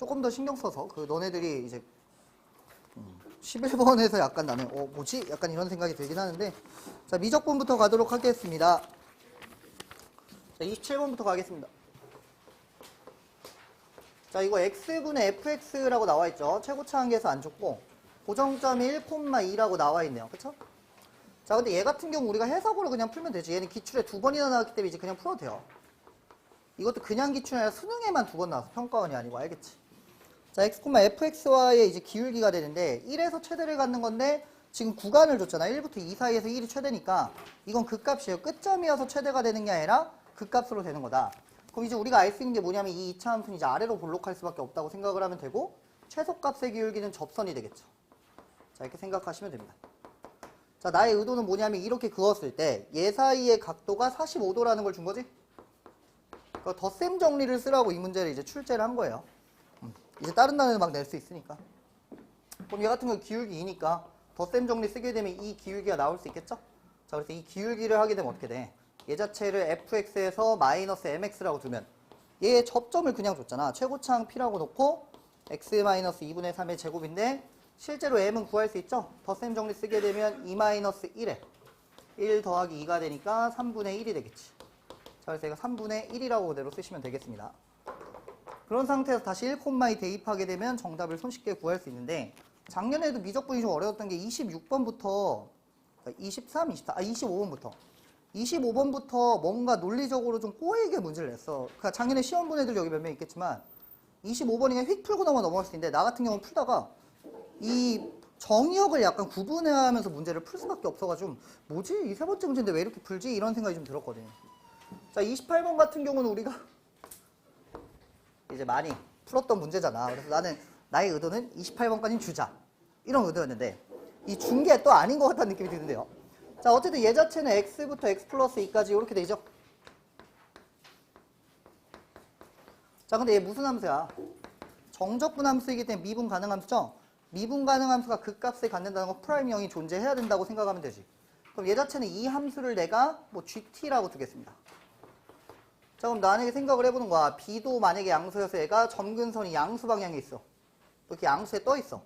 조금 더 신경 써서 너네들이 이제 11번에서 약간 나는 뭐지? 약간 이런 생각이 들긴 하는데 자, 미적분부터 가도록 하겠습니다. 자, 27번부터 가겠습니다. 자, 이거 x분의 fx라고 나와 있죠. 최고차 한계에서 안 줬고 고정점이 1,2라고 나와 있네요. 그쵸? 자, 근데 얘 같은 경우 우리가 해석으로 그냥 풀면 되지. 얘는 기출에 2번이나 나왔기 때문에 이제 그냥 풀어도 돼요. 이것도 그냥 기출이 아니라 수능에만 2번 나와서 평가원이 아니고, 알겠지? 자, x, fx와의 이제 기울기가 되는데 1에서 최대를 갖는 건데 지금 구간을 줬잖아. 1부터 2 사이에서 1이 최대니까 이건 극값이에요. 끝점이어서 최대가 되는 게 아니라 극값으로 되는 거다. 그럼 이제 우리가 알 수 있는 게 뭐냐면 이 2차 함수는 이제 아래로 볼록할 수밖에 없다고 생각을 하면 되고 최소값의 기울기는 접선이 되겠죠. 자, 이렇게 생각하시면 됩니다. 자, 나의 의도는 뭐냐면 이렇게 그었을 때 얘 사이의 각도가 45도라는 걸 준 거지? 그러니까 덧셈 정리를 쓰라고 이 문제를 이제 출제를 한 거예요. 이제 다른 단어는 막 낼 수 있으니까. 그럼 얘 같은 경우 기울기 2니까 덧셈 정리 쓰게 되면 이 기울기가 나올 수 있겠죠? 자, 그래서 이 기울기를 하게 되면 어떻게 돼? 얘 자체를 fx에서 마이너스 mx라고 두면 얘의 접점을 그냥 줬잖아. 최고차항 p라고 놓고 x-2분의 3의 제곱인데 실제로 m은 구할 수 있죠? 덧셈 정리 쓰게 되면 2-1에 1 더하기 2가 되니까 3분의 1이 되겠지. 자, 그래서 이거 3분의 1이라고 그대로 쓰시면 되겠습니다. 그런 상태에서 다시 1,2 대입하게 되면 정답을 손쉽게 구할 수 있는데 작년에도 미적분이 좀 어려웠던 게 26번부터 25번부터 뭔가 논리적으로 좀 꼬이게 문제를 냈어. 그러니까 작년에 시험 본 애들 여기 몇 명 있겠지만 25번이 휙 풀고 넘어갈 수 있는데 나 같은 경우는 풀다가 이 정의역을 약간 구분해하면서 문제를 풀 수밖에 없어가지고 뭐지? 이 세 번째 문제인데 왜 이렇게 풀지? 이런 생각이 좀 들었거든요. 자, 28번 같은 경우는 우리가 이제 많이 풀었던 문제잖아. 그래서 나의 의도는 28번까지는 주자. 이런 의도였는데 이 준 게 또 아닌 것 같다는 느낌이 드는데요. 자, 어쨌든 얘 자체는 x부터 x 플러스 2까지 이렇게 되죠. 자, 근데 얘 무슨 함수야? 정적분 함수이기 때문에 미분 가능 함수죠? 미분 가능 함수가 극값을 갖는다는 건 프라임 0이 존재해야 된다고 생각하면 되지. 그럼 얘 자체는 이 함수를 내가 뭐 gt라고 두겠습니다. 자, 그럼 만약에 생각을 해보는 거야. b도 만약에 양수여서 얘가 점근선이 양수 방향에 있어. 이렇게 양수에 떠 있어.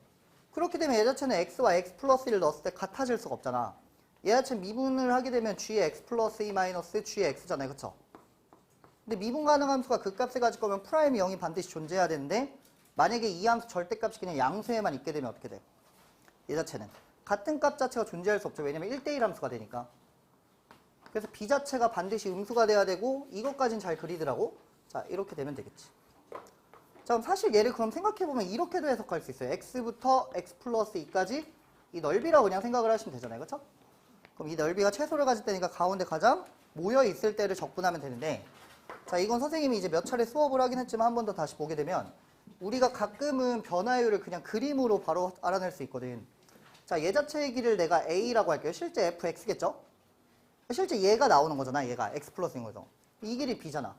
그렇게 되면 얘 자체는 x와 x 플러스 1을 넣었을 때 같아질 수가 없잖아. 얘 자체는 미분을 하게 되면 g의 x 플러스 2 마이너스 g의 x잖아요. 그쵸? 근데 미분 가능 함수가 극값을 가질 거면 프라임 0이 반드시 존재해야 되는데 만약에 이 함수 절대값이 그냥 양수에만 있게 되면 어떻게 돼? 얘 자체는 같은 값 자체가 존재할 수 없죠. 왜냐면 1대1 함수가 되니까. 그래서 b 자체가 반드시 음수가 돼야 되고 이것까지는 잘 그리더라고. 자, 이렇게 되면 되겠지. 자, 그럼 사실 얘를 그럼 생각해보면 이렇게도 해석할 수 있어요. x부터 x 플러스 2까지 이 넓이라고 그냥 생각을 하시면 되잖아요. 그렇죠? 그럼 이 넓이가 최소를 가질 때니까 가운데 가장 모여있을 때를 적분하면 되는데 자, 이건 선생님이 이제 몇 차례 수업을 하긴 했지만 한 번 더 다시 보게 되면 우리가 가끔은 변화율을 그냥 그림으로 바로 알아낼 수 있거든. 자, 얘 자체의 길이를 내가 a라고 할게요. 실제 fx겠죠? 실제 얘가 나오는 거잖아. 얘가 x 플러스인 거죠. 이 길이 b잖아.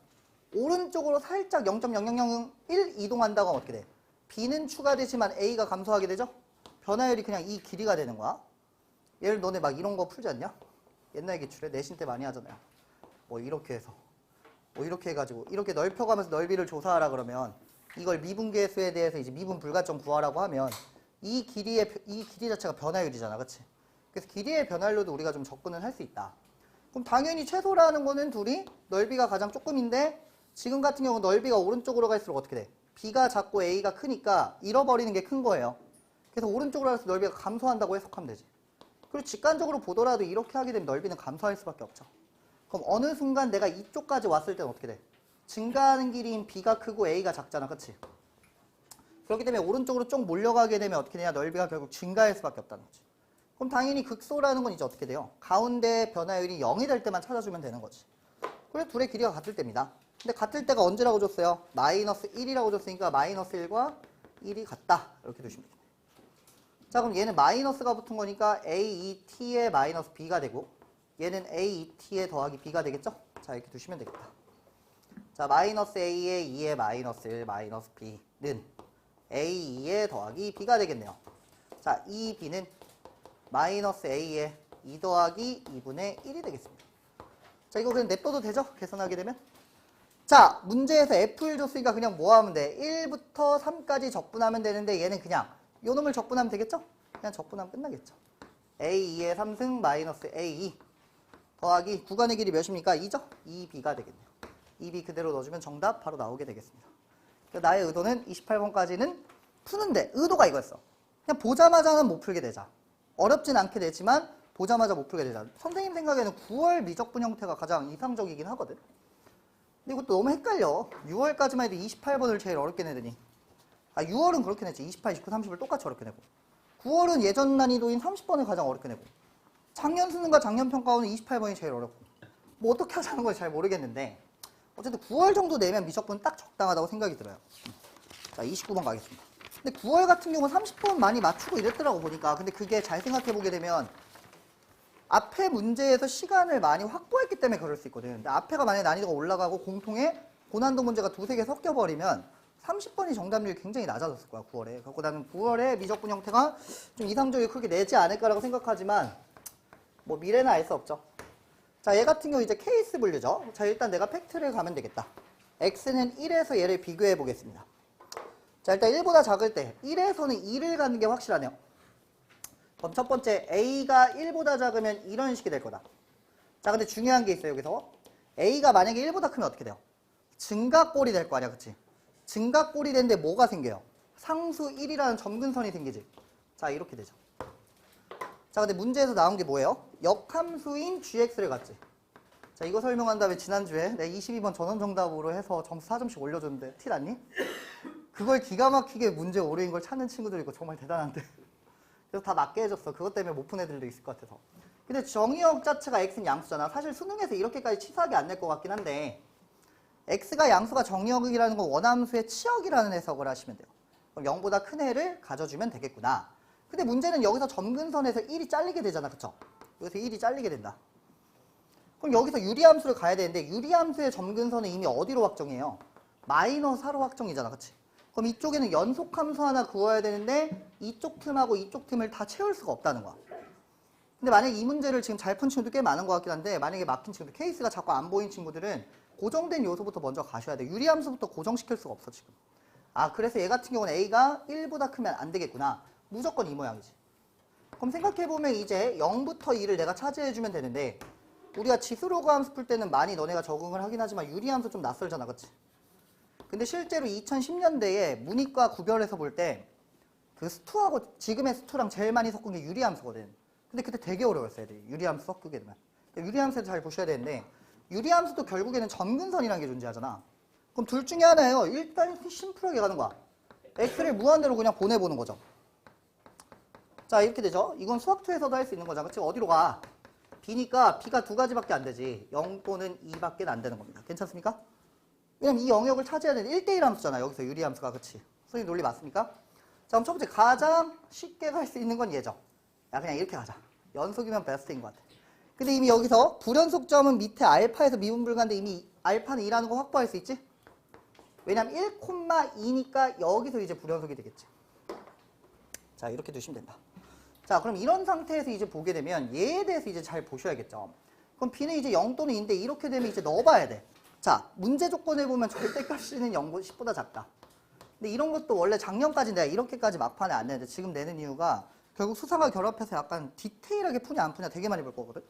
오른쪽으로 살짝 0.0001 이동한다고 하면 어떻게 돼? b는 추가되지만 a가 감소하게 되죠? 변화율이 그냥 이 길이가 되는 거야. 얘를 너네 막 이런 거 풀지 않냐? 옛날 기출에 내신 때 많이 하잖아요. 뭐 이렇게 해서 뭐 이렇게 해가지고 이렇게 넓혀가면서 넓이를 조사하라 그러면 이걸 미분계수에 대해서 이제 미분 불가점 구하라고 하면 이 길이 자체가 변화율이잖아. 그치? 그래서 길이의 변화율로도 우리가 좀 접근을 할 수 있다. 그럼 당연히 최소라는 거는 둘이 넓이가 가장 조금인데 지금 같은 경우 넓이가 오른쪽으로 갈수록 어떻게 돼? b가 작고 a가 크니까 잃어버리는 게 큰 거예요. 그래서 오른쪽으로 갈수록 넓이가 감소한다고 해석하면 되지. 그리고 직관적으로 보더라도 이렇게 하게 되면 넓이는 감소할 수밖에 없죠. 그럼 어느 순간 내가 이쪽까지 왔을 때는 어떻게 돼? 증가하는 길이인 b가 크고 a가 작잖아. 그치? 그렇기 때문에 오른쪽으로 쭉 몰려가게 되면 어떻게 되냐? 넓이가 결국 증가할 수밖에 없다는 거지. 그럼 당연히 극소라는 건 이제 어떻게 돼요? 가운데 변화율이 0이 될 때만 찾아주면 되는 거지. 그래서 둘의 길이가 같을 때입니다. 근데 같을 때가 언제라고 줬어요? 마이너스 1이라고 줬으니까 마이너스 1과 1이 같다. 이렇게 두시면 됩니다. 자, 그럼 얘는 마이너스가 붙은 거니까 AET의 마이너스 B가 되고 얘는 AET의 더하기 B가 되겠죠? 자, 이렇게 두시면 되겠다. 자, 마이너스 A의 2의 마이너스 1 마이너스 B는 A2의 더하기 B가 되겠네요. 자, 이 B는 마이너스 A의 2 더하기 2분의 1이 되겠습니다. 자, 이거 그냥 냅둬도 되죠? 계산하게 되면. 자, 문제에서 F1 줬으니까 그냥 뭐 하면 돼? 1부터 3까지 적분하면 되는데 얘는 그냥 요 놈을 적분하면 되겠죠? 그냥 적분하면 끝나겠죠. A2의 3승 마이너스 A2 더하기 구간의 길이 몇입니까? 2죠? 2B가 되겠네요. 2B 그대로 넣어주면 정답 바로 나오게 되겠습니다. 그러니까 나의 의도는 28번까지는 푸는데 의도가 이거였어. 그냥 보자마자는 못 풀게 되자. 어렵진 않게 되지만 보자마자 못 풀게 되자. 선생님 생각에는 9월 미적분 형태가 가장 이상적이긴 하거든. 근데 이것도 너무 헷갈려. 6월까지만 해도 28번을 제일 어렵게 내더니 6월은 그렇게 냈지. 28, 29, 30을 똑같이 어렵게 내고 9월은 예전 난이도인 30번을 가장 어렵게 내고 작년 수능과 작년 평가원은 28번이 제일 어렵고 뭐 어떻게 하자는 걸 잘 모르겠는데 어쨌든 9월 정도 내면 미적분 딱 적당하다고 생각이 들어요. 자, 29번 가겠습니다. 근데 9월 같은 경우는 30번 많이 맞추고 이랬더라고 보니까. 근데 그게 잘 생각해보게 되면 앞에 문제에서 시간을 많이 확보했기 때문에 그럴 수 있거든. 근데 앞에가 만약에 난이도가 올라가고 공통의 고난도 문제가 두세 개 섞여버리면 30번이 정답률이 굉장히 낮아졌을 거야, 9월에. 그래서 나는 9월에 미적분 형태가 좀 이상적이고 크게 내지 않을까라고 생각하지만 뭐 미래는 알 수 없죠. 자, 얘 같은 경우 이제 케이스 분류죠. 자, 일단 내가 팩트를 가면 되겠다. x는 1에서 얘를 비교해 보겠습니다. 자, 일단 1보다 작을 때 1에서는 2를 가는 게 확실하네요. 그럼 첫 번째 a가 1보다 작으면 이런 식이 될 거다. 자, 근데 중요한 게 있어요. 여기서 a가 만약에 1보다 크면 어떻게 돼요? 증가꼴이 될 거 아니야, 그치? 증가꼴이 되는데 뭐가 생겨요? 상수 1이라는 점근선이 생기지. 자, 이렇게 되죠. 자, 근데 문제에서 나온 게 뭐예요? 역함수인 gx를 갖지. 자, 이거 설명한 다음에 지난주에 내가 22번 전원정답으로 해서 점수 4점씩 올려줬는데 티 났니? 그걸 기가 막히게 문제 오류인 걸 찾는 친구들 있고 정말 대단한데. 그래서 다 맞게 해줬어. 그것 때문에 못 푼 애들도 있을 것 같아서. 근데 정의역 자체가 x는 양수잖아. 사실 수능에서 이렇게까지 치사하게 안 낼 것 같긴 한데 x가 양수가 정의역이라는 건 원함수의 치역이라는 해석을 하시면 돼요. 그럼 0보다 큰 애를 가져주면 되겠구나. 근데 문제는 여기서 점근선에서 1이 잘리게 되잖아. 그쵸? 여기서 1이 잘리게 된다. 그럼 여기서 유리함수를 가야 되는데 유리함수의 점근선은 이미 어디로 확정이에요? 마이너스 4로 확정이잖아. 그치? 그럼 이쪽에는 연속함수 하나 그어야 되는데 이쪽 틈하고 이쪽 틈을 다 채울 수가 없다는 거야. 근데 만약에 이 문제를 지금 잘 푼 친구도 꽤 많은 것 같긴 한데 만약에 막힌 친구들, 케이스가 자꾸 안 보인 친구들은 고정된 요소부터 먼저 가셔야 돼. 유리함수부터 고정시킬 수가 없어 지금. 아, 그래서 얘 같은 경우는 a가 1보다 크면 안 되겠구나. 무조건 이 모양이지. 그럼 생각해보면 이제 0부터 2를 내가 차지해주면 되는데 우리가 지수로그 함수 풀 때는 많이 너네가 적응을 하긴 하지만 유리함수 좀 낯설잖아. 그치? 근데 실제로 2010년대에 문이과 구별해서 볼 때 그 스투하고 지금의 스투랑 제일 많이 섞은 게 유리함수거든. 근데 그때 되게 어려웠어요. 애들이. 유리함수 섞게 되면. 유리함수도 잘 보셔야 되는데 유리함수도 결국에는 점근선이라는 게 존재하잖아. 그럼 둘 중에 하나예요. 일단 심플하게 가는 거야. x를 무한대로 그냥 보내보는 거죠. 자, 이렇게 되죠. 이건 수학2에서도 할 수 있는 거잖아. 그치? 어디로 가? b니까 b가 두 가지밖에 안 되지. 0 또는 2밖에 안 되는 겁니다. 괜찮습니까? 왜냐면 이 영역을 차지해야 되는 1대1 함수잖아. 여기서 유리함수가. 그치? 선생님 논리 맞습니까? 자, 그럼 첫 번째 가장 쉽게 갈 수 있는 건 얘죠. 야, 그냥 이렇게 가자. 연속이면 베스트인 것 같아. 근데 이미 여기서 불연속점은 밑에 알파에서 미분 불가인데 이미 알파는 2라는 거 확보할 수 있지? 왜냐면 1,2니까 여기서 이제 불연속이 되겠지. 자, 이렇게 두시면 된다. 자, 그럼 이런 상태에서 이제 보게 되면 얘에 대해서 이제 잘 보셔야겠죠. 그럼 b는 이제 0 또는 2인데 이렇게 되면 이제 넣어봐야 돼. 자, 문제 조건에 보면 절대값이는 0보다 10보다 작다. 근데 이런 것도 원래 작년까지 내가 이렇게까지 막판에 안 내는데 지금 내는 이유가 결국 수상과 결합해서 약간 디테일하게 푸냐 안 푸냐 되게 많이 볼 거거든.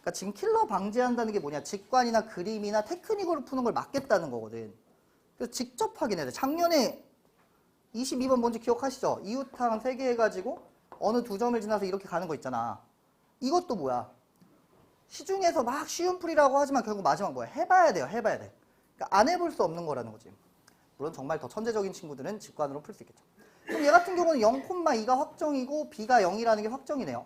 그러니까 지금 킬러 방지한다는 게 뭐냐, 직관이나 그림이나 테크닉으로 푸는 걸 막겠다는 거거든. 그래서 직접 확인해야 돼. 작년에 22번 뭔지 기억하시죠? 이웃항 3개 해가지고 어느 두 점을 지나서 이렇게 가는 거 있잖아. 이것도 뭐야, 시중에서 막 쉬운 풀이라고 하지만 결국 마지막 뭐야, 해봐야 돼요. 해봐야 돼. 그러니까 안 해볼 수 없는 거라는 거지. 물론 정말 더 천재적인 친구들은 직관으로 풀 수 있겠죠. 그럼 얘 같은 경우는 0,2가 확정이고 b가 0이라는 게 확정이네요.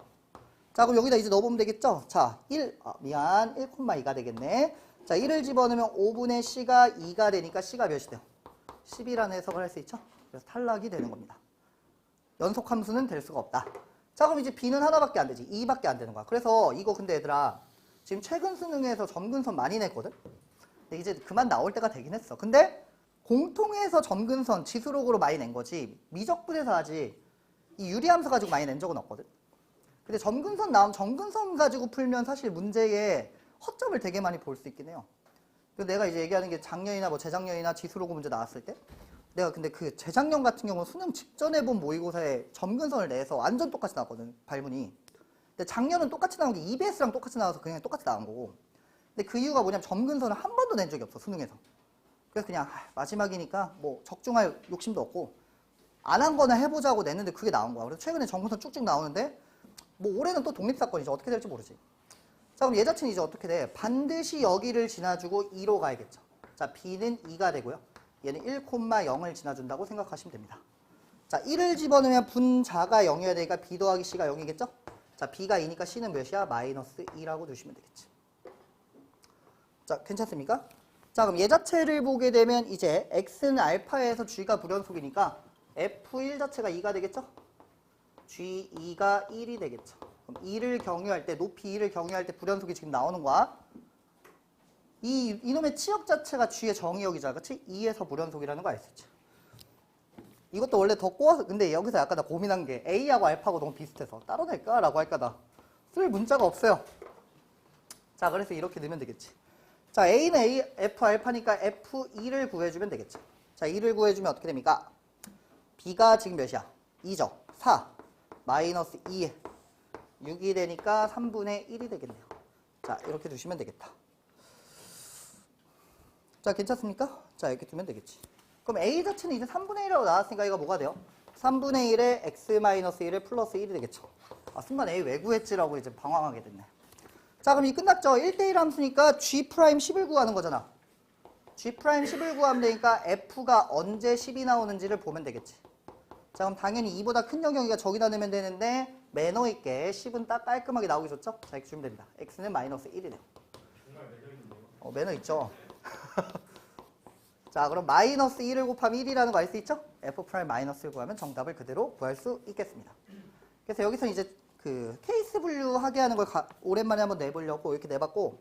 자, 그럼 여기다 이제 넣어보면 되겠죠? 자, 1,2가 되겠네. 자, 1을 집어넣으면 5분의 c가 2가 되니까 c가 몇이 돼요? 10이라는 해석을 할 수 있죠? 그래서 탈락이 되는 겁니다. 연속 함수는 될 수가 없다. 자, 그럼 이제 b는 하나밖에 안 되지. 2밖에 안 되는 거야. 그래서 이거 근데 얘들아 지금 최근 수능에서 점근선 많이 냈거든? 근데 이제 그만 나올 때가 되긴 했어. 근데 공통에서 점근선 지수록으로 많이 낸 거지 미적분에서 아직 이 유리함수 가지고 많이 낸 적은 없거든. 근데 점근선 나오면 점근선 가지고 풀면 사실 문제에 허점을 되게 많이 볼 수 있긴 해요. 내가 이제 얘기하는 게 작년이나 뭐 재작년이나 지수로고 문제 나왔을 때 내가 근데 그 재작년 같은 경우는 수능 직전에 본 모의고사에 점근선을 내서 완전 똑같이 나왔거든, 발문이. 근데 작년은 똑같이 나온 게 EBS랑 똑같이 나와서 그냥 똑같이 나온 거고. 근데 그 이유가 뭐냐면 점근선을 한 번도 낸 적이 없어, 수능에서. 그래서 그냥 마지막이니까 뭐 적중할 욕심도 없고 안 한 거나 해보자고 냈는데 그게 나온 거야. 그래서 최근에 점근선 쭉쭉 나오는데 뭐 올해는 또 독립사건이죠. 어떻게 될지 모르지. 자, 그럼 예자치는 이제 어떻게 돼? 반드시 여기를 지나주고 2로 가야겠죠. 자, B는 2가 되고요. 얘는 1,0을 지나준다고 생각하시면 됩니다. 자, 1을 집어넣으면 분자가 0이어야 되니까 B 더하기 C가 0이겠죠? 자, B가 2니까 C는 몇이야? 마이너스 2라고 두시면 되겠지. 자, 괜찮습니까? 자, 그럼 예자체를 보게 되면 이제 X는 알파에서 G가 불연속이니까 F1 자체가 2가 되겠죠? G2가 1이 되겠죠. 그럼 2를 경유할 때, 높이 2를 경유할 때 불연속이 지금 나오는 거야. 이놈의 치역 자체가 G의 정의역이잖아. 그치? 2에서 불연속이라는 거 알 수 있지. 이것도 원래 더 꼬아서, 근데 여기서 약간 나 고민한 게 A하고 알파하고 너무 비슷해서 따로 낼까? 라고 할까 나. 쓸 문자가 없어요. 자, 그래서 이렇게 넣으면 되겠지. 자, A는 F 알파니까 F2를 구해주면 되겠지. 자, 2를 구해주면 어떻게 됩니까? B가 지금 몇이야? 2죠. 4. 마이너스 2에 6이 되니까 3분의 1이 되겠네요. 자, 이렇게 두시면 되겠다. 자, 괜찮습니까? 자, 이렇게 두면 되겠지. 그럼 A 자체는 이제 3분의 1이라고 나왔으니까 이거 뭐가 돼요? 3분의 1에 x-1에 플러스 1이 되겠죠. 아, 순간 A 왜 구했지라고 이제 방황하게 됐네. 자, 그럼 이 끝났죠? 1대1 함수니까 G'10을 구하는 거잖아. G'10을 구하면 되니까 F가 언제 10이 나오는지를 보면 되겠지. 자, 그럼 당연히 2보다 큰 영역이가 저기다 넣으면 되는데 매너 있게 10은 딱 깔끔하게 나오기 좋죠? 자, 이렇게 주면 됩니다. X는 마이너스 1이네요. 매너 있죠? 자, 그럼 마이너스 1을 곱하면 1이라는 거 알 수 있죠? F' 마이너스를 구하면 정답을 그대로 구할 수 있겠습니다. 그래서 여기서 이제 그 케이스 분류하게 하는 걸 오랜만에 한번 내보려고 이렇게 내봤고,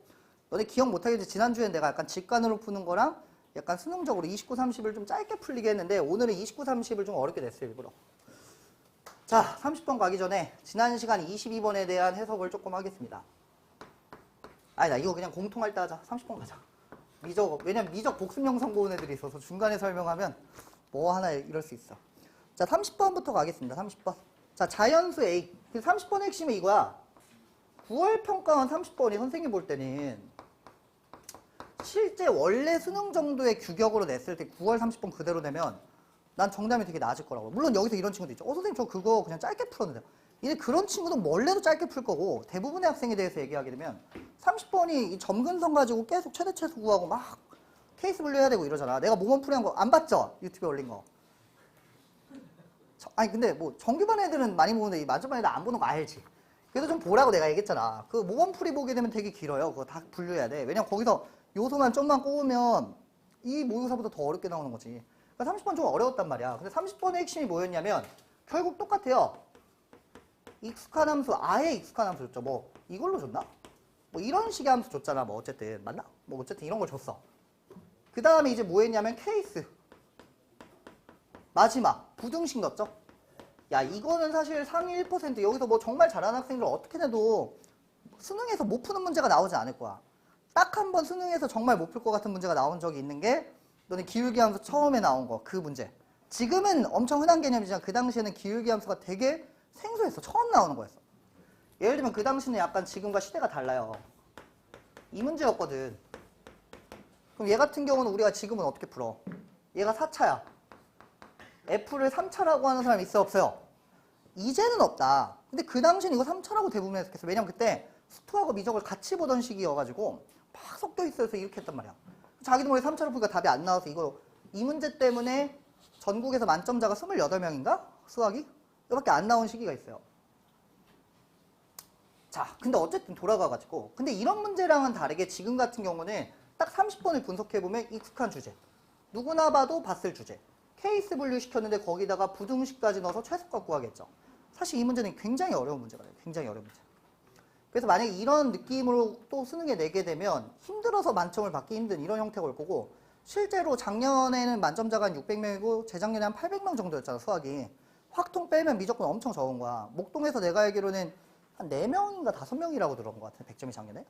너네 기억 못하겠지? 지난주엔 내가 약간 직관으로 푸는 거랑 약간 수능적으로 29, 30을 좀 짧게 풀리게 했는데 오늘은 29, 30을 좀 어렵게 냈어요, 일부러. 자, 30번 가기 전에 지난 시간 22번에 대한 해석을 조금 하겠습니다. 아니다, 이거 그냥 공통할 때 하자. 30번 가자. 왜냐면 미적 복습형 선고 온 애들이 있어서 중간에 설명하면 뭐 하나 이럴 수 있어. 자, 30번부터 가겠습니다. 30번. 자, 자연수 A. 30번의 핵심은 이거야. 9월 평가원 30번이 선생님 볼 때는 실제 원래 수능 정도의 규격으로 냈을 때 9월 30번 그대로 내면 난 정답이 되게 낮을 거라고. 물론 여기서 이런 친구도 있죠. 선생님 저 그거 그냥 짧게 풀었는데. 이제 그런 친구도 원래도 짧게 풀 거고 대부분의 학생에 대해서 얘기하게 되면 30번이 이 점근성 가지고 계속 최대최소 구하고 막 케이스 분류해야 되고 이러잖아. 내가 모범 풀이한 거 안 봤죠? 유튜브에 올린 거. 아니 근데 뭐 정규반 애들은 많이 보는데 이 만점반 애들 안 보는 거 알지? 그래도 좀 보라고 내가 얘기했잖아. 그 모범 풀이 보게 되면 되게 길어요. 그거 다 분류해야 돼. 왜냐면 거기서 요소만 좀만 꼬우면 이 모의고사보다 더 어렵게 나오는 거지. 그러니까 30번 좀 어려웠단 말이야. 근데 30번의 핵심이 뭐였냐면 결국 똑같아요. 익숙한 함수, 아예 익숙한 함수 줬죠. 뭐 이걸로 줬나? 뭐 이런 식의 함수 줬잖아. 뭐 어쨌든 맞나? 뭐 어쨌든 이런 걸 줬어. 그 다음에 이제 뭐 했냐면 케이스. 마지막 부등식 넣었죠. 야, 이거는 사실 상위 1% 여기서 뭐 정말 잘하는 학생들 어떻게 해도 수능에서 못 푸는 문제가 나오지 않을 거야. 딱 한 번 수능에서 정말 못 풀 것 같은 문제가 나온 적이 있는 게 너네 기울기 함수 처음에 나온 거, 그 문제. 지금은 엄청 흔한 개념이지만 그 당시에는 기울기 함수가 되게 생소했어. 처음 나오는 거였어. 예를 들면 그 당시는 약간 지금과 시대가 달라요. 이 문제였거든. 그럼 얘 같은 경우는 우리가 지금은 어떻게 풀어? 얘가 4차야. F를 3차라고 하는 사람 있어 없어요? 이제는 없다. 근데 그 당시는 이거 3차라고 대부분 해석했어. 왜냐면 그때 수투하고 미적을 같이 보던 시기여가지고 막 섞여 있어서 이렇게 했단 말이야. 자기도 모르게 3차로 보니까 답이 안 나와서 이 문제 때문에 전국에서 만점자가 28명인가? 수학이? 이거밖에 안 나온 시기가 있어요. 자, 근데 어쨌든 돌아가가지고 근데 이런 문제랑은 다르게 지금 같은 경우는 딱 30번을 분석해보면 익숙한 주제. 누구나 봐도 봤을 주제. 케이스 분류 시켰는데 거기다가 부등식까지 넣어서 최소값 구하겠죠. 사실 이 문제는 굉장히 어려운 문제가 돼요. 굉장히 어려운 문제. 그래서 만약에 이런 느낌으로 또 수능에 내게 되면 힘들어서 만점을 받기 힘든 이런 형태가 올 거고 실제로 작년에는 만점자가 한 600명이고 재작년에 한 800명 정도였잖아, 수학이. 확통 빼면 미적분 엄청 적은 거야. 목동에서 내가 알기로는 한 4명인가 5명이라고 들어온 것 같아, 100점이 작년에.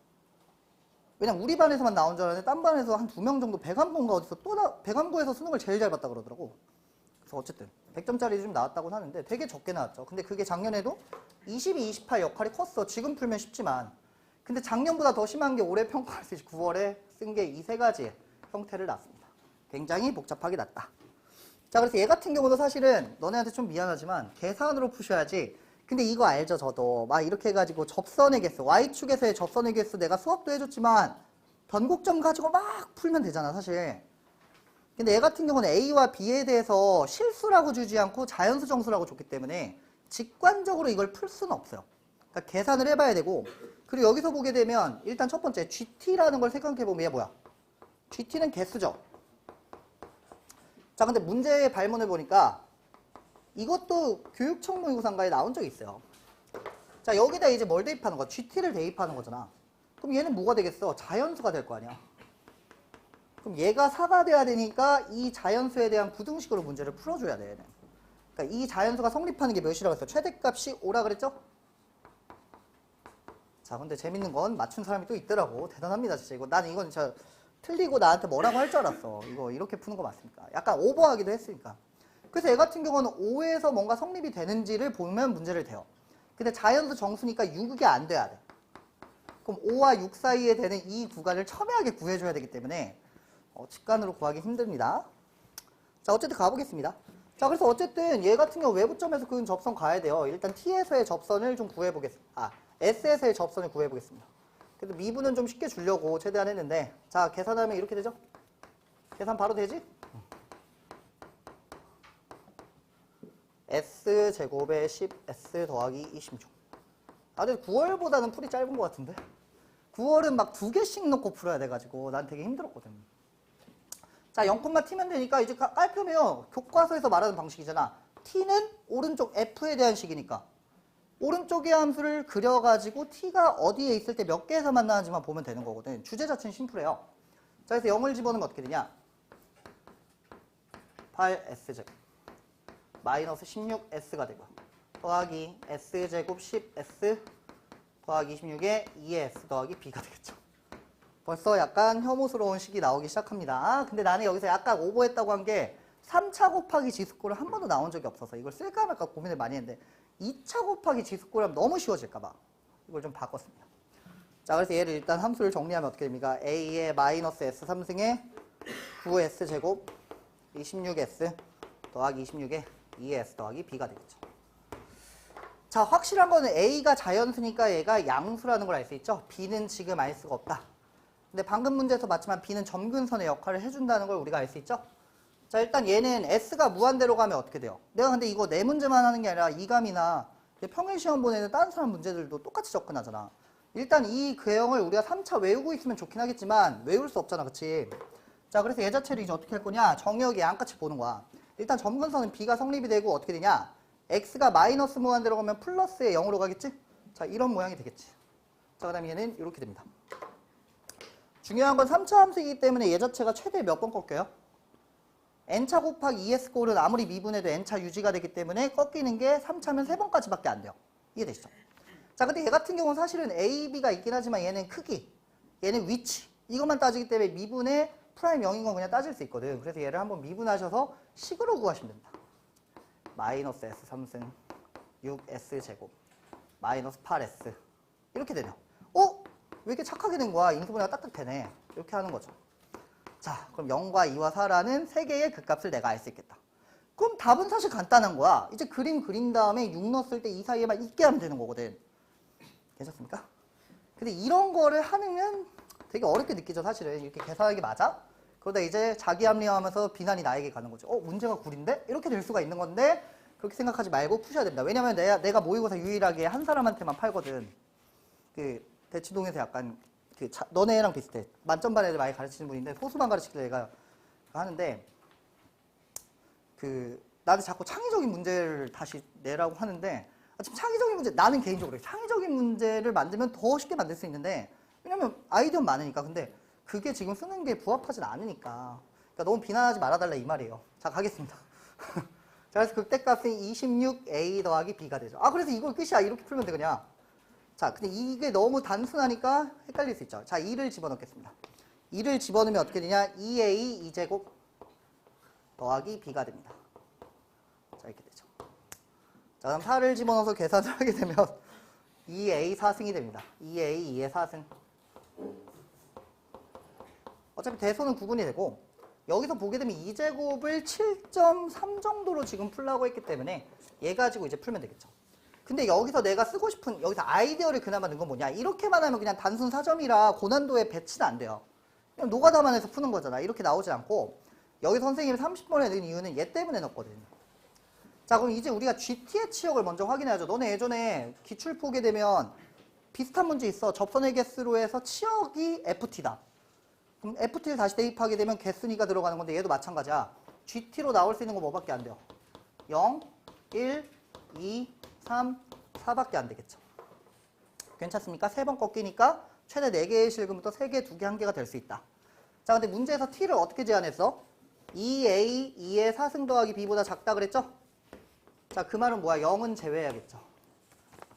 왜냐면 우리 반에서만 나온 줄 알았는데 딴 반에서 한 2명 정도 배관부인가 어디서 배관부에서 수능을 제일 잘 봤다 그러더라고. 그래서 어쨌든 100점짜리 좀 나왔다고 하는데 되게 적게 나왔죠. 근데 그게 작년에도 22, 28 역할이 컸어. 지금 풀면 쉽지만. 근데 작년보다 더 심한 게 올해 평가할 수 9월에 쓴 게 이 세 가지의 형태를 놨습니다. 굉장히 복잡하게 놨다. 자, 그래서 얘 같은 경우도 사실은 너네한테 좀 미안하지만 계산으로 푸셔야지. 근데 이거 알죠, 저도. 막 이렇게 해가지고 접선의 개수, Y축에서의 접선의 개수 내가 수업도 해줬지만 변곡점 가지고 막 풀면 되잖아, 사실. 근데 얘 같은 경우는 A와 B에 대해서 실수라고 주지 않고 자연수 정수라고 줬기 때문에 직관적으로 이걸 풀 수는 없어요. 그러니까 계산을 해봐야 되고, 그리고 여기서 보게 되면 일단 첫 번째 GT라는 걸 생각해보면 얘 뭐야? GT는 개수죠. 자, 근데 문제의 발문을 보니까 이것도 교육청문고사인가에 나온 적이 있어요. 자, 여기다 이제 뭘 대입하는 거야? GT를 대입하는 거잖아. 그럼 얘는 뭐가 되겠어? 자연수가 될 거 아니야. 그럼 얘가 4가 돼야 되니까 이 자연수에 대한 부등식으로 문제를 풀어줘야 돼, 얘는. 그러니까 이 자연수가 성립하는 게 몇이라고 했어? 최대값이 5라 그랬죠? 자, 근데 재밌는 건 맞춘 사람이 또 있더라고. 대단합니다, 진짜. 나는 이건 진짜 틀리고 나한테 뭐라고 할 줄 알았어. 이거 이렇게 푸는 거 맞습니까? 약간 오버하기도 했으니까. 그래서 얘 같은 경우는 5에서 뭔가 성립이 되는지를 보면 문제를 대요. 근데 자연수 정수니까 6이 안 돼야 돼. 그럼 5와 6 사이에 되는 이 구간을 첨예하게 구해줘야 되기 때문에 직관으로 구하기 힘듭니다. 자, 어쨌든 가보겠습니다. 자, 그래서 어쨌든 얘 같은 경우 외부점에서 그은 접선 가야 돼요. 일단 T에서의 접선을 좀 구해보겠습니다. S에서의 접선을 구해보겠습니다. 그래도 미분은 좀 쉽게 주려고 최대한 했는데, 자, 계산하면 이렇게 되죠? 계산 바로 되지? S제곱에 10S 더하기 26. 아, 근데 9월보다는 풀이 짧은 것 같은데? 9월은 막 2개씩 넣고 풀어야 돼가지고 난 되게 힘들었거든. 자, 0콤마 T면 되니까 이제 깔끔해요. 교과서에서 말하는 방식이잖아. T는 오른쪽 F에 대한 식이니까 오른쪽의 함수를 그려가지고 T가 어디에 있을 때 몇 개에서 만나는지만 보면 되는 거거든. 주제 자체는 심플해요. 자, 그래서 0을 집어넣으면 어떻게 되냐? 8S제곱 마이너스 16S가 되고 더하기 S제곱 10S 더하기 26에 2S 더하기 B가 되겠죠. 벌써 약간 혐오스러운 식이 나오기 시작합니다. 근데 나는 여기서 약간 오버했다고 한 게 3차 곱하기 지수꼴은 한 번도 나온 적이 없어서 이걸 쓸까 말까 고민을 많이 했는데 2차 곱하기 지수꼴하면 너무 쉬워질까 봐 이걸 좀 바꿨습니다. 자, 그래서 얘를 일단 함수를 정리하면 어떻게 됩니까? A의 마이너스 S 3승에 9S 제곱 26S 더하기 26에 2S 더하기 B가 되겠죠. 자, 확실한 거는 A가 자연수니까 얘가 양수라는 걸 알 수 있죠. B는 지금 알 수가 없다. 근데 방금 문제에서 봤지만 B는 점근선의 역할을 해준다는 걸 우리가 알 수 있죠. 자, 일단 얘는 S가 무한대로 가면 어떻게 돼요? 내가 근데 이거 내 문제만 하는 게 아니라 이감이나 평일시험 보내는 다른 사람 문제들도 똑같이 접근하잖아. 일단 이 궤형을 우리가 3차 외우고 있으면 좋긴 하겠지만 외울 수 없잖아, 그치? 자, 그래서 얘 자체를 이제 어떻게 할 거냐? 정의역이 양같이 보는 거야. 일단 점근선은 B가 성립이 되고 어떻게 되냐? X가 마이너스 무한대로 가면 플러스의 0으로 가겠지? 자, 이런 모양이 되겠지. 자, 그 다음에 얘는 이렇게 됩니다. 중요한 건 3차 함수이기 때문에 얘 자체가 최대 몇 번 꺾여요? n차 곱하기 2s꼴은 아무리 미분해도 n차 유지가 되기 때문에 꺾이는 게 3차면 3번까지밖에 안 돼요. 이해되시죠? 자, 근데 얘 같은 경우는 사실은 A, B가 있긴 하지만 얘는 크기, 얘는 위치 이것만 따지기 때문에 미분의 프라임 0인 건 그냥 따질 수 있거든. 그래서 얘를 한번 미분하셔서 식으로 구하시면 됩니다. 마이너스 S 3승 6S 제곱 마이너스 8S 이렇게 되네요. 왜 이렇게 착하게 된 거야? 인수분해가 딱딱 되네. 이렇게 하는 거죠. 자, 그럼 0과 2와 4라는 세 개의 극값을 내가 알 수 있겠다. 그럼 답은 사실 간단한 거야. 이제 그림 그린 다음에 6 넣었을 때 이 사이에만 있게 하면 되는 거거든. 괜찮습니까? 근데 이런 거를 하면 되게 어렵게 느끼죠, 사실은. 이렇게 계산하는 게 맞아? 그러다 이제 자기 합리화하면서 비난이 나에게 가는 거죠. 문제가 구린데? 이렇게 될 수가 있는 건데 그렇게 생각하지 말고 푸셔야 됩니다. 왜냐면 내가 모의고사 유일하게 한 사람한테만 팔거든. 대치동에서 약간 너네랑 비슷해. 만점반 애들 많이 가르치는 분인데 소수만 가르치기도 얘가 하는데 나한테 자꾸 창의적인 문제를 다시 내라고 하는데 지금 창의적인 문제 나는 개인적으로 창의적인 문제를 만들면 더 쉽게 만들 수 있는데 왜냐면 아이디어 많으니까. 근데 그게 지금 쓰는 게 부합하진 않으니까. 그러니까 너무 비난하지 말아달라 이 말이에요. 자, 가겠습니다. 자, 그래서 극대값은 26A 더하기 B가 되죠. 그래서 이걸 끝이야. 이렇게 풀면 되겠냐. 자, 근데 이게 너무 단순하니까 헷갈릴 수 있죠. 자, 2를 집어넣겠습니다. 2를 집어넣으면 어떻게 되냐? 2a 2제곱 더하기 b가 됩니다. 자, 이렇게 되죠. 자, 그럼 4를 집어넣어서 계산을 하게 되면 2a 4승이 됩니다. 2a 2의 4승. 어차피 대소는 구분이 되고 여기서 보게 되면 2제곱을 7.3 정도로 지금 풀라고 했기 때문에 얘 가지고 이제 풀면 되겠죠. 근데 여기서 내가 쓰고 싶은 여기서 아이디어를 그나마 넣은 건 뭐냐? 이렇게만 하면 그냥 단순 4점이라 고난도에 배치는 안 돼요. 그냥 노가다만 해서 푸는 거잖아. 이렇게 나오지 않고 여기 선생님이 30번에 넣은 이유는 얘 때문에 넣었거든요. 자, 그럼 이제 우리가 GT의 치역을 먼저 확인해야죠. 너네 예전에 기출 보게 되면 비슷한 문제 있어. 접선의 개수로 해서 치역이 FT다. 그럼 FT를 다시 대입하게 되면 개수니까 들어가는 건데 얘도 마찬가지야. GT로 나올 수 있는 거 뭐밖에 안 돼요? 0, 1, 2, 3, 4밖에 안 되겠죠. 괜찮습니까? 3번 꺾이니까 최대 4개의 실금부터 3개, 2개, 1개가 될 수 있다. 자, 근데 문제에서 t를 어떻게 제한했어? 2a, 2의 4승 더하기 b보다 작다 그랬죠? 자, 그 말은 뭐야? 0은 제외해야겠죠.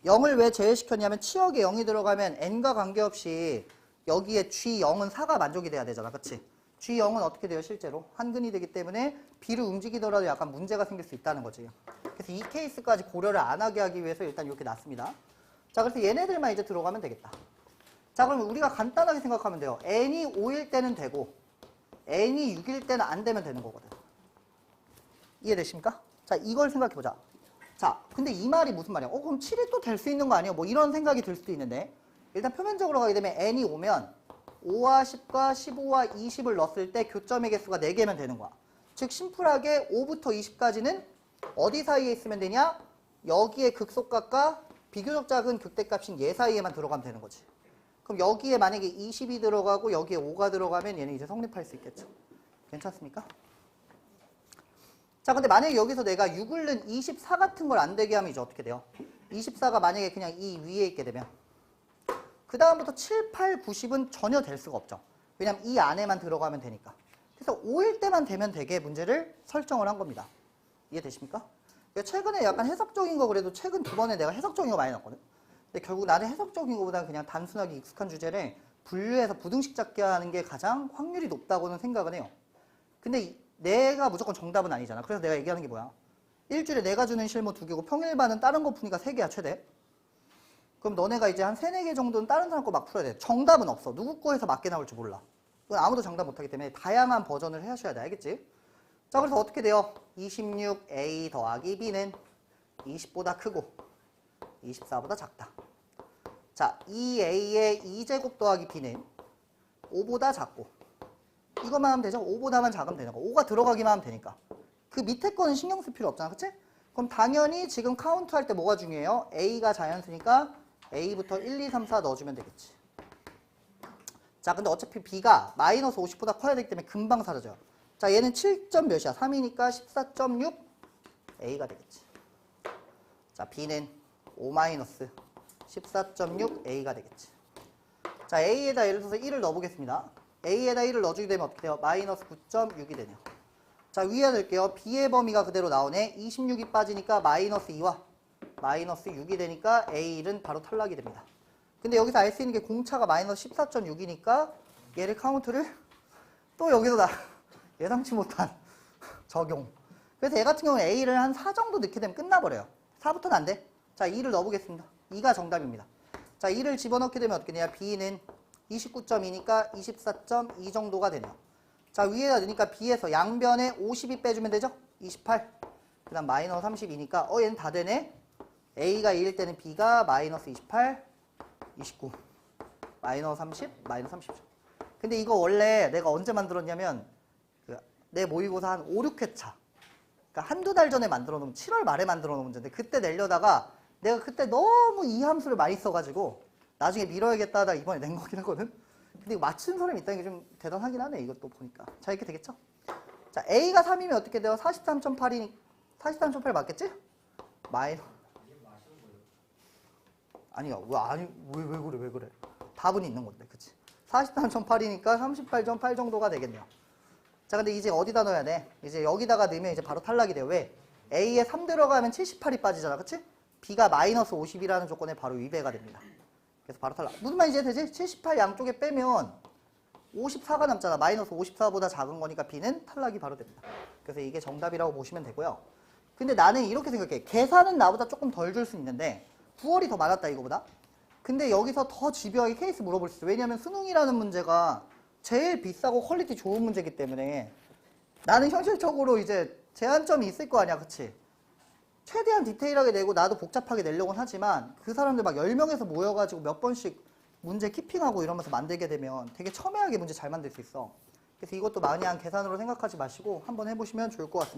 0을 왜 제외시켰냐면 치역에 0이 들어가면 n과 관계없이 여기에 G0은 4가 만족이 돼야 되잖아. 그치? G0은 어떻게 돼요? 실제로 한근이 되기 때문에 B를 움직이더라도 약간 문제가 생길 수 있다는 거지. 그래서 이 케이스까지 고려를 안 하게 하기 위해서 일단 이렇게 놨습니다. 자, 그래서 얘네들만 이제 들어가면 되겠다. 자, 그럼 우리가 간단하게 생각하면 돼요. n이 5일 때는 되고 n이 6일 때는 안 되면 되는 거거든. 이해되십니까? 자, 이걸 생각해보자. 자, 근데 이 말이 무슨 말이야? 그럼 7이 또 될 수 있는 거 아니야? 뭐 이런 생각이 들 수도 있는데 일단 표면적으로 가게 되면 n이 오면 5와 10과 15와 20을 넣었을 때 교점의 개수가 4개면 되는 거야. 즉 심플하게 5부터 20까지는 어디 사이에 있으면 되냐? 여기에 극소값과 비교적 작은 극대값인 얘 사이에만 들어가면 되는 거지. 그럼 여기에 만약에 20이 들어가고 여기에 5가 들어가면 얘는 이제 성립할 수 있겠죠. 괜찮습니까? 자, 근데 만약에 여기서 내가 6을 넣은 24 같은 걸 안 되게 하면 이제 어떻게 돼요? 24가 만약에 그냥 이 위에 있게 되면 그 다음부터 7, 8, 90은 전혀 될 수가 없죠. 왜냐면 이 안에만 들어가면 되니까. 그래서 5일 때만 되면 되게 문제를 설정을 한 겁니다. 이해되십니까? 최근에 약간 해석적인 거 그래도 최근 2번에 내가 해석적인 거 많이 넣었거든. 근데 결국 나는 해석적인 거보다는 그냥 단순하게 익숙한 주제를 분류해서 부등식 잡게 하는 게 가장 확률이 높다고는 생각은 해요. 근데 내가 무조건 정답은 아니잖아. 그래서 내가 얘기하는 게 뭐야? 일주일에 내가 주는 실무 2개고 평일반은 다른 거 푸니까 3개야 최대. 그럼 너네가 이제 한 3, 4개 정도는 다른 사람 거 막 풀어야 돼. 정답은 없어. 누구 거에서 맞게 나올지 몰라. 그건 아무도 정답 못하기 때문에 다양한 버전을 하셔야 돼. 알겠지? 자, 그래서 어떻게 돼요? 26a 더하기 b는 20보다 크고 24보다 작다. 자, 2a의 2제곱 더하기 b는 5보다 작고 이것만 하면 되죠? 5보다만 작으면 되는 거. 5가 들어가기만 하면 되니까. 그 밑에 거는 신경 쓸 필요 없잖아. 그치? 그럼 당연히 지금 카운트 할 때 뭐가 중요해요? a가 자연수니까 a부터 1, 2, 3, 4 넣어주면 되겠지. 자, 근데 어차피 b가 마이너스 50보다 커야 되기 때문에 금방 사라져요. 자, 얘는 7점 몇이야? 3이니까 14.6 a가 되겠지. 자, b는 5 마이너스 14.6 a가 되겠지. 자, a에다 예를 들어서 1을 넣어보겠습니다. a에다 1을 넣어주게 되면 어떻게 돼요? 마이너스 9.6이 되네요. 자, 위에 넣을게요. b의 범위가 그대로 나오네. 26이 빠지니까 마이너스 2와 마이너스 6이 되니까 a1은 바로 탈락이 됩니다. 근데 여기서 알 수 있는 게 공차가 마이너스 14.6이니까 얘를 카운트를 또 여기서 예상치 못한 적용. 그래서 얘 같은 경우는 a를 한 4 정도 넣게 되면 끝나버려요. 4부터는 안 돼. 자, 2를 넣어보겠습니다. 2가 정답입니다. 자, 2를 집어넣게 되면 어떻게 되냐? b는 29.2니까 24.2 정도가 되네요. 자, 위에다 넣으니까 b에서 양변에 50이 빼주면 되죠? 28. 그 다음 마이너스 32니까 얘는 다 되네. a가 2일 때는 b가 마이너스 28, 29, 마이너스 30, 마이너스 30죠. 근데 이거 원래 내가 언제 만들었냐면 내 모의고사 한 5, 6회차. 그러니까 한두 달 전에 만들어 놓은 7월 말에 만들어 놓은 문제인데 그때 내려다가 내가 그때 너무 이 함수를 많이 써가지고 나중에 미뤄야겠다 하다 이번에 낸 거긴 하거든. 근데 이거 맞춘 사람이 있다는 게 좀 대단하긴 하네. 이것도 보니까. 자, 이렇게 되겠죠? 자, a가 3이면 어떻게 돼요? 43.8이니 43.8 맞겠지? 마이너스 아니야. 왜 그래? 답은 있는 건데. 그치? 43.8이니까 38.8 정도가 되겠네요. 자, 근데 이제 어디다 넣어야 돼? 이제 여기다가 넣으면 이제 바로 탈락이 돼요. 왜? a에 3 들어가면 78이 빠지잖아. 그치? b가 마이너스 50이라는 조건에 바로 위배가 됩니다. 그래서 바로 탈락. 무슨 말인지 되지? 78 양쪽에 빼면 54가 남잖아. 마이너스 54보다 작은 거니까 B는 탈락이 바로 됩니다. 그래서 이게 정답이라고 보시면 되고요. 근데 나는 이렇게 생각해. 계산은 나보다 조금 덜 줄 수 있는데 9월이 더 많았다 이거보다. 근데 여기서 더 집요하게 케이스 물어볼 수 있어. 왜냐면 수능이라는 문제가 제일 비싸고 퀄리티 좋은 문제이기 때문에 나는 현실적으로 이제 제한점이 있을 거 아니야. 그치? 최대한 디테일하게 내고 나도 복잡하게 내려고는 하지만 그 사람들 막 10명에서 모여가지고 몇 번씩 문제 키핑하고 이러면서 만들게 되면 되게 첨예하게 문제 잘 만들 수 있어. 그래서 이것도 마냥 계산으로 생각하지 마시고 한번 해보시면 좋을 것 같습니다.